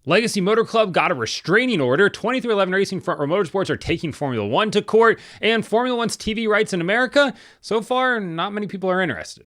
Legacy Motor Club got a restraining order. 2311 Racing Front Row Motorsports are taking Formula One to court, and Formula One's TV rights in America, so far, not many people are interested.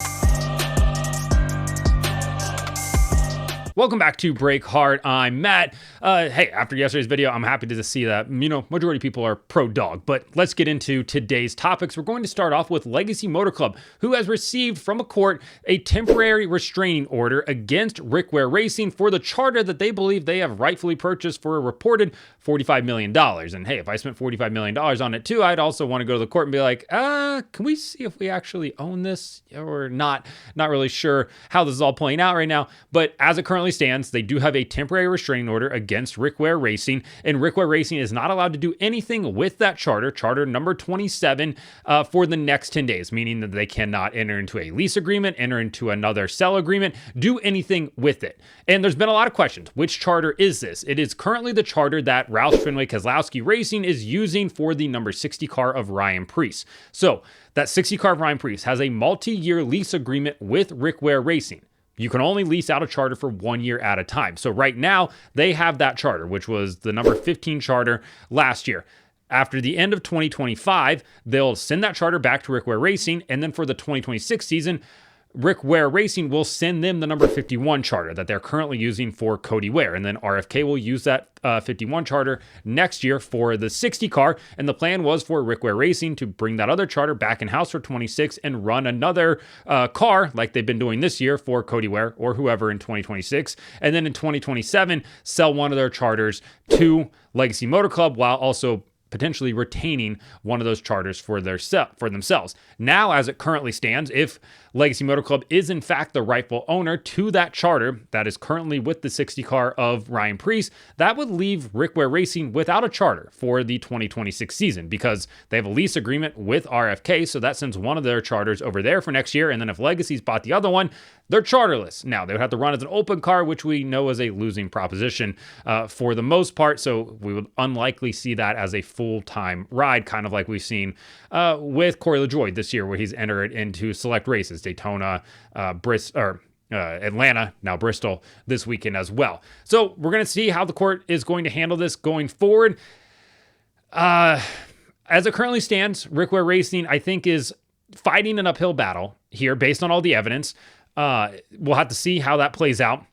Welcome back to Break Hard. I'm Matt. Hey, after yesterday's video, I'm happy to see that, majority of people are pro dog, but let's get into today's topics. We're going to start off with Legacy Motor Club, who has received from a court a temporary restraining order against Ware Racing for the charter that they believe they have rightfully purchased for a reported $45 million. And hey, if I spent $45 million on it too, I'd also want to go to the court and be like, can we see if we actually own this or not? Not really sure how this is all playing out right now, but as it currently stands, they do have a temporary restraining order against Ware Racing, and Ware Racing is not allowed to do anything with that charter number 27, for the next 10 days, meaning that they cannot enter into a lease agreement, enter into another sell agreement, do anything with it. And there's been a lot of questions. Which charter is this? It is currently the charter that Roush Fenway Keselowski Racing is using for the number 60 car of Ryan Preece. So that 60 car of Ryan Preece has a multi-year lease agreement with Ware Racing. You can only lease out a charter for 1 year at a time. So right now, they have that charter, which was the number 15 charter last year. After the end of 2025, they'll send that charter back to Ware Racing, and then for the 2026 season, Ware Racing will send them the number 51 charter that they're currently using for Cody Ware. And then RFK will use that 51 charter next year for the 60 car. And the plan was for Ware Racing to bring that other charter back in-house for 26 and run another car like they've been doing this year for Cody Ware or whoever in 2026. And then in 2027, sell one of their charters to Legacy Motor Club while also potentially retaining one of those charters for themselves. Now, as it currently stands, if Legacy Motor Club is in fact the rightful owner to that charter that is currently with the 60 car of Ryan Preece, that would leave Ware Racing without a charter for the 2026 season because they have a lease agreement with RFK, so that sends one of their charters over there for next year, and then if Legacy's bought the other one, they're charterless. Now, they would have to run as an open car, which we know is a losing proposition for the most part, so we would unlikely see that as a full-time ride, kind of like we've seen with Corey LaJoie this year, where he's entered into select races, Daytona, Atlanta, now Bristol this weekend as well. So we're going to see how the court is going to handle this going forward. As it currently stands, Ware Racing, I think, is fighting an uphill battle here based on all the evidence. We'll have to see how that plays out.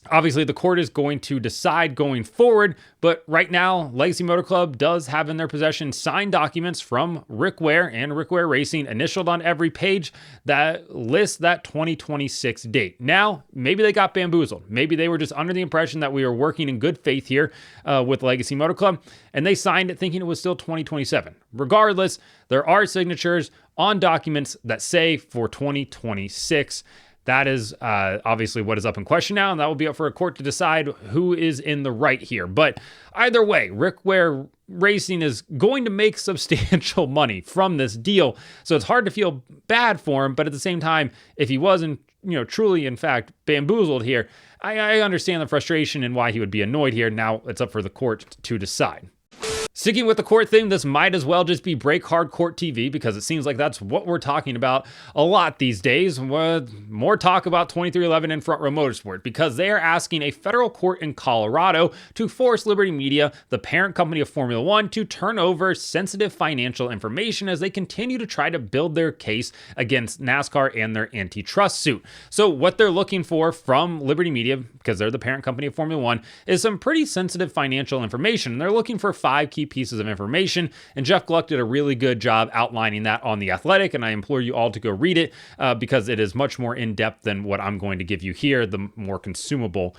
Obviously, the court is going to decide going forward, but right now, Legacy Motor Club does have in their possession signed documents from Ware and Ware Racing, initialed on every page, that lists that 2026 date. Now, maybe they got bamboozled. Maybe they were just under the impression that we were working in good faith here with Legacy Motor Club, and they signed it thinking it was still 2027. Regardless, there are signatures on documents that say for 2026. That is obviously what is up in question now, and that will be up for a court to decide who is in the right here. But either way, Ware Racing is going to make substantial money from this deal, so it's hard to feel bad for him. But at the same time, if he wasn't, truly, in fact, bamboozled here, I understand the frustration and why he would be annoyed here. Now it's up for the court to decide. Sticking with the court theme, this might as well just be Break Hard Court TV because it seems like that's what we're talking about a lot these days. More talk about 2311 and Front Row Motorsport because they are asking a federal court in Colorado to force Liberty Media, the parent company of Formula One, to turn over sensitive financial information as they continue to try to build their case against NASCAR and their antitrust suit. So what they're looking for from Liberty Media, because they're the parent company of Formula One, is some pretty sensitive financial information. And they're looking for 5 key pieces of information, and Jeff Gluck did a really good job outlining that on The Athletic, and I implore you all to go read it because it is much more in-depth than what I'm going to give you here, the more consumable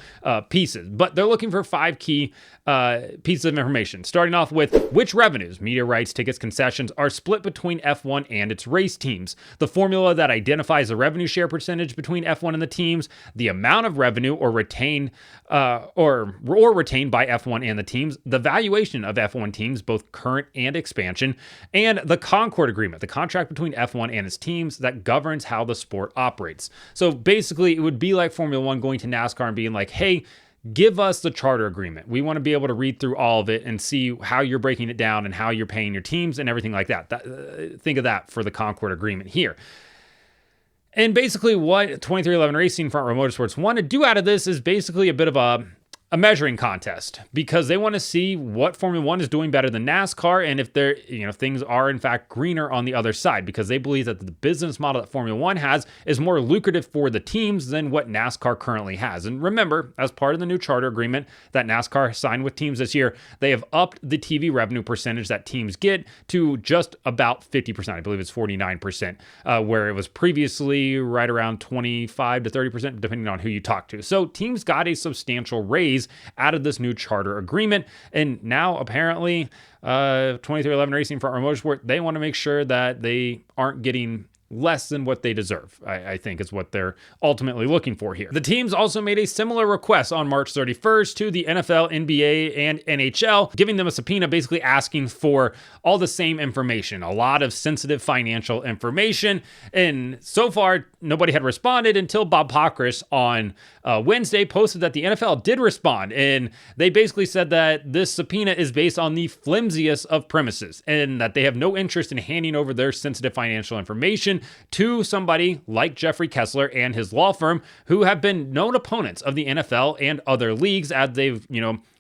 pieces. But they're looking for 5 key pieces of information, starting off with which revenues, media rights, tickets, concessions, are split between F1 and its race teams, the formula that identifies the revenue share percentage between F1 and the teams, the amount of revenue retained by F1 and the teams, the valuation of F1 teams, both current and expansion, and the Concord Agreement, the contract between F1 and its teams that governs how the sport operates. So basically, it would be like Formula One going to NASCAR and being like, hey, give us the charter agreement. We want to be able to read through all of it and see how you're breaking it down and how you're paying your teams and everything like that. Think of that for the Concord Agreement here. And basically what 2311 Racing Front Row Motorsports want to do out of this is basically a bit of a measuring contest because they want to see what Formula One is doing better than NASCAR and if they're, things are in fact greener on the other side, because they believe that the business model that Formula One has is more lucrative for the teams than what NASCAR currently has. And remember, as part of the new charter agreement that NASCAR signed with teams this year, they have upped the TV revenue percentage that teams get to just about 50%. I believe it's 49%, where it was previously right around 25 to 30%, depending on who you talk to. So teams got a substantial raise out of this new charter agreement. And now apparently 2311 Racing for our Motorsport, they want to make sure that they aren't getting less than what they deserve, I think is what they're ultimately looking for here. The teams also made a similar request on March 31st to the NFL, NBA, and NHL, giving them a subpoena basically asking for all the same information, a lot of sensitive financial information. And so far, nobody had responded until Bob Pockris on Wednesday posted that the NFL did respond. And they basically said that this subpoena is based on the flimsiest of premises and that they have no interest in handing over their sensitive financial information to somebody like Jeffrey Kessler and his law firm, who have been known opponents of the NFL and other leagues as they've,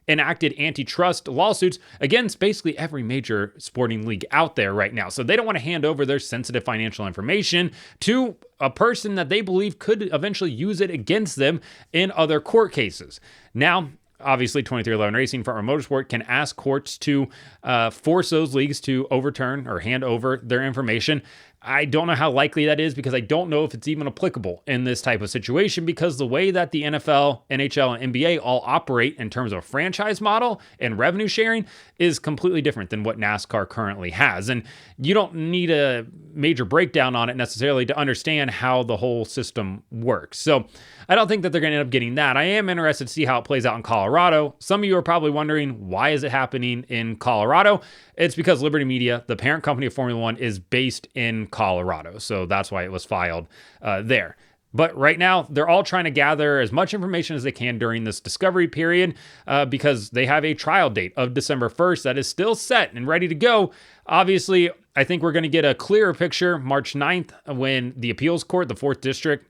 enacted antitrust lawsuits against basically every major sporting league out there right now. So they don't want to hand over their sensitive financial information to a person that they believe could eventually use it against them in other court cases. Now, obviously, 2311 Racing for our Motorsport can ask courts to force those leagues to overturn or hand over their information. I don't know how likely that is because I don't know if it's even applicable in this type of situation, because the way that the NFL, NHL, and NBA all operate in terms of a franchise model and revenue sharing is completely different than what NASCAR currently has. And you don't need a major breakdown on it necessarily to understand how the whole system works. So I don't think that they're going to end up getting that. I am interested to see how it plays out in Colorado. Some of you are probably wondering, why is it happening in Colorado? It's because Liberty Media, the parent company of Formula One, is based in Colorado. So that's why it was filed there. But right now, they're all trying to gather as much information as they can during this discovery period because they have a trial date of December 1st that is still set and ready to go. Obviously, I think we're going to get a clearer picture March 9th when the appeals court, the 4th District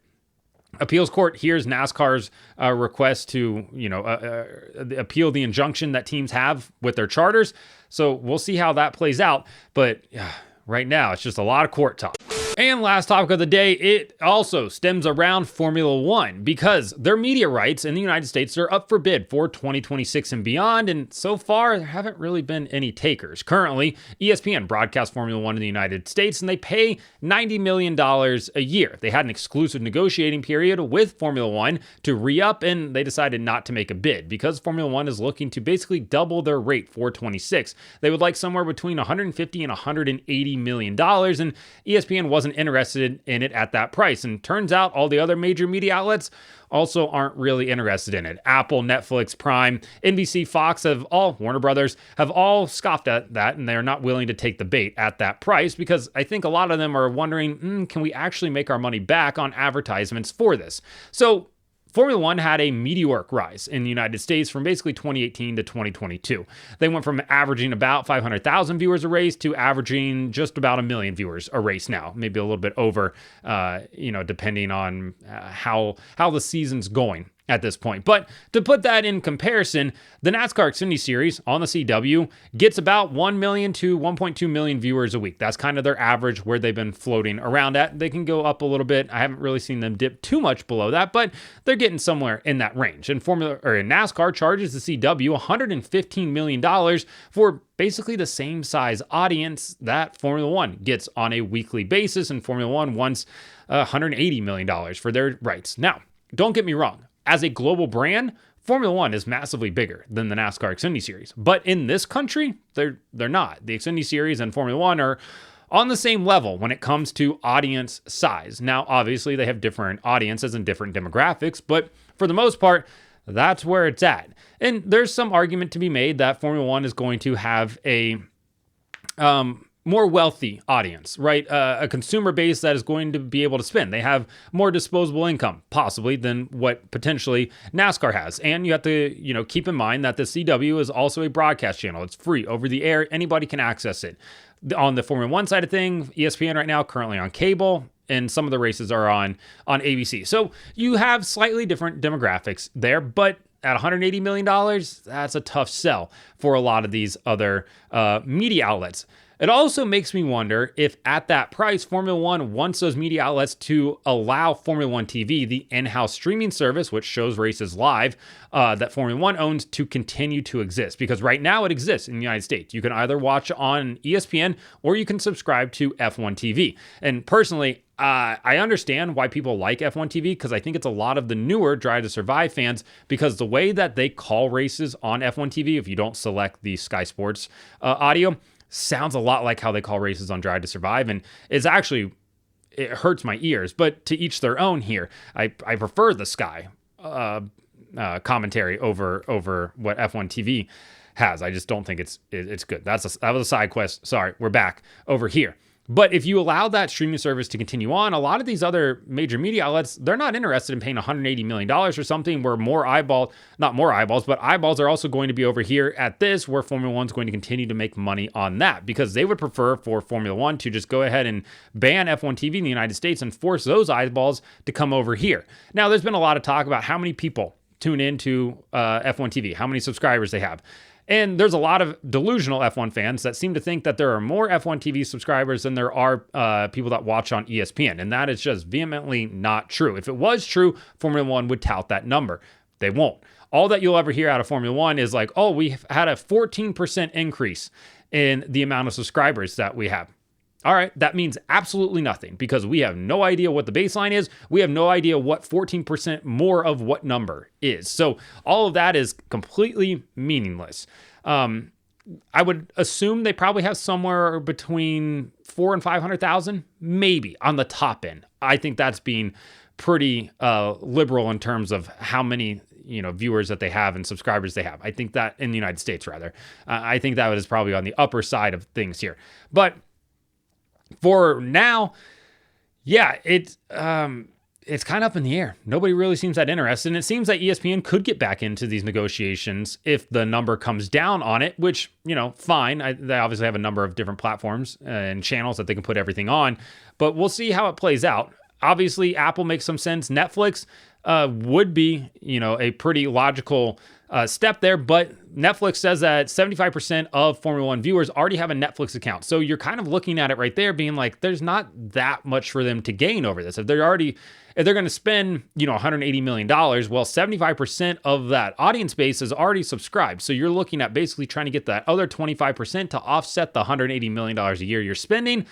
Appeals Court, hears NASCAR's request to, appeal the injunction that teams have with their charters. So we'll see how that plays out. But right now, it's just a lot of court talk. And last topic of the day, it also stems around Formula One because their media rights in the United States are up for bid for 2026 and beyond. And so far, there haven't really been any takers. Currently, ESPN broadcasts Formula One in the United States and they pay $90 million a year. They had an exclusive negotiating period with Formula One to re-up, and they decided not to make a bid because Formula One is looking to basically double their rate for 26. They would like somewhere between $150 and $180 million, and ESPN wasn't interested in it at that price. And turns out all the other major media outlets also aren't really interested in it. Apple, Netflix, Prime, NBC, Fox Warner Brothers have all scoffed at that, and they're not willing to take the bait at that price because I think a lot of them are wondering, can we actually make our money back on advertisements for this? So Formula One had a meteoric rise in the United States from basically 2018 to 2022. They went from averaging about 500,000 viewers a race to averaging just about 1 million viewers a race now, maybe a little bit over, depending on how the season's going at this point. But to put that in comparison, the NASCAR Xfinity Series on the CW gets about 1 million to 1.2 million viewers a week. That's kind of their average where they've been floating around at. They can go up a little bit. I haven't really seen them dip too much below that, but they're getting somewhere in that range. And NASCAR charges the CW $115 million for basically the same size audience that Formula One gets on a weekly basis, and Formula One wants $180 million for their rights. Now, don't get me wrong. As a global brand, Formula One is massively bigger than the NASCAR Xfinity Series. But in this country, they're not. The Xfinity Series and Formula One are on the same level when it comes to audience size. Now, obviously, they have different audiences and different demographics, but for the most part, that's where it's at. And there's some argument to be made that Formula One is going to have a more wealthy audience, right? A consumer base that is going to be able to spend. They have more disposable income, possibly, than what potentially NASCAR has. And you have to, keep in mind that the CW is also a broadcast channel. It's free over the air. Anybody can access it. On the Formula One side of things, ESPN right now, currently on cable, and some of the races are on ABC. So you have slightly different demographics there, but at $180 million, that's a tough sell for a lot of these other media outlets. It also makes me wonder if at that price, Formula One wants those media outlets to allow Formula One TV, the in-house streaming service, which shows races live, that Formula One owns, to continue to exist. Because right now it exists in the United States. You can either watch on ESPN or you can subscribe to F1 TV. And personally, I understand why people like F1 TV, because I think it's a lot of the newer Drive to Survive fans, because the way that they call races on F1 TV, if you don't select the Sky Sports audio, sounds a lot like how they call races on Drive to Survive, and it's actually, it hurts my ears, but to each their own here. I prefer the Sky commentary over what F1 TV has. I just don't think it's good. That was a side quest. Sorry, we're back over here. But if you allow that streaming service to continue on, a lot of these other major media outlets, they're not interested in paying $180 million for something where not more eyeballs, but eyeballs are also going to be over here at this, where Formula One's going to continue to make money on that, because they would prefer for Formula One to just go ahead and ban F1 TV in the United States and force those eyeballs to come over here. Now, there's been a lot of talk about how many people tune into F1 TV, how many subscribers they have. And there's a lot of delusional F1 fans that seem to think that there are more F1 TV subscribers than there are people that watch on ESPN. And that is just vehemently not true. If it was true, Formula One would tout that number. They won't. All that you'll ever hear out of Formula One is like, oh, we've had a 14% increase in the amount of subscribers that we have. All right, that means absolutely nothing, because we have no idea what the baseline is. We have no idea what 14% more of what number is. So all of that is completely meaningless. I would assume they probably have somewhere between 400,000 and 500,000, maybe on the top end. I think that's being pretty liberal in terms of how many viewers that they have and subscribers they have. I think that in the United States, rather, I think that is probably on the upper side of things here. But for now, yeah, it's kind of up in the air. Nobody really seems that interested. And it seems that ESPN could get back into these negotiations if the number comes down on it, which, fine. They obviously have a number of different platforms and channels that they can put everything on, but we'll see how it plays out. Obviously, Apple makes some sense. Netflix would be, a pretty logical step there, but Netflix says that 75% of Formula One viewers already have a Netflix account. So you're kind of looking at it right there being like, there's not that much for them to gain over this. If they're going to spend, $180 million, well, 75% of that audience base is already subscribed. So you're looking at basically trying to get that other 25% to offset the $180 million a year you're spending.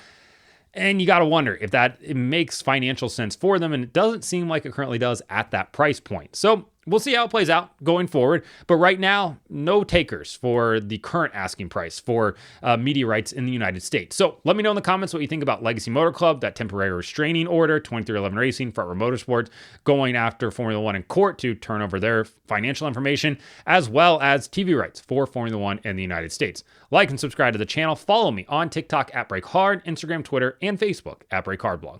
And you got to wonder if it makes financial sense for them. And it doesn't seem like it currently does at that price point. So we'll see how it plays out going forward. But right now, no takers for the current asking price for media rights in the United States. So let me know in the comments what you think about Legacy Motor Club, that temporary restraining order, 2311 Racing, Front Row Motorsports, going after Formula One in court to turn over their financial information, as well as TV rights for Formula One in the United States. Like and subscribe to the channel. Follow me on TikTok at BreakHard, Instagram, Twitter, and Facebook at BreakHardBlog.